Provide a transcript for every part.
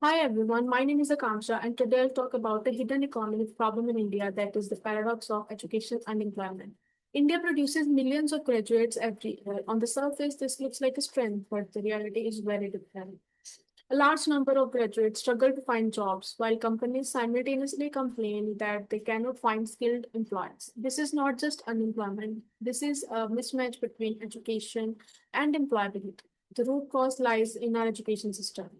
Hi everyone, my name is Akanksha and today I'll talk about the hidden economic problem in India, that is the paradox of education and employment. India produces millions of graduates every year. On the surface, this looks like a strength, but the reality is very different. A large number of graduates struggle to find jobs, while companies simultaneously complain that they cannot find skilled employees. This is not just unemployment, this is a mismatch between education and employability. The root cause lies in our education system.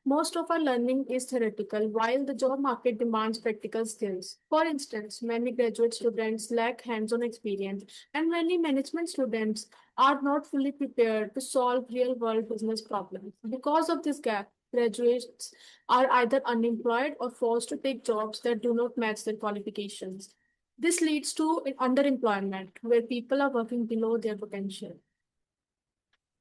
Most of our learning is theoretical, while the job market demands practical skills. For instance, many graduate students lack hands on experience, and many management students are not fully prepared to solve real world business problems. Because of this gap, graduates are either unemployed or forced to take jobs that do not match their qualifications. This leads to underemployment, where people are working below their potential.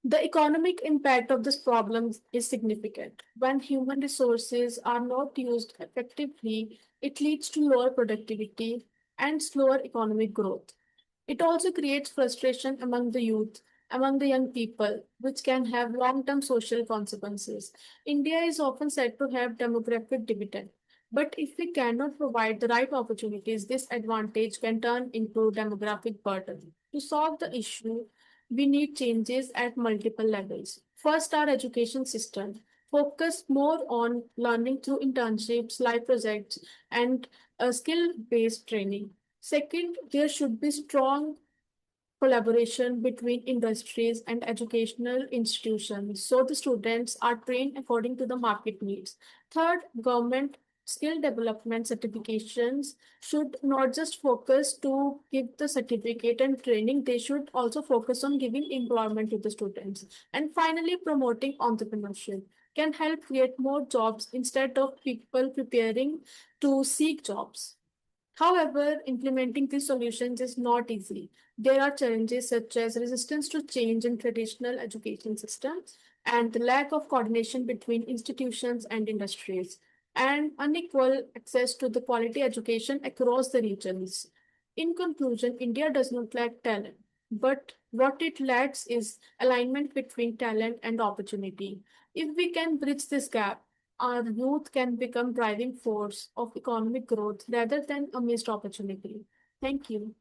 The economic impact of this problem is significant. When human resources are not used effectively, it leads to lower productivity and slower economic growth. It also creates frustration among the youth, among the young people, which can have long term social consequences. India is often said to have demographic dividend. But if we cannot provide the right opportunities, this advantage can turn into demographic burden. To solve the issue, we need changes at multiple levels. First, our education system focus more on learning through internships, live projects, and skill-based training. Second, there should be strong collaboration between industries and educational institutions so the students are trained according to the market needs. Third, government skill development certifications should not just focus to give the certificate and training, they should also focus on giving employment to the students. And finally, promoting entrepreneurship can help create more jobs instead of people preparing to seek jobs. However, implementing these solutions is not easy. There are challenges such as resistance to change in traditional education systems and the lack of coordination between institutions and industries, and unequal access to the quality education across the regions. In conclusion, India does not lack talent, but what it lacks is alignment between talent and opportunity. If we can bridge this gap, our youth can become driving force of economic growth rather than a missed opportunity. Thank you.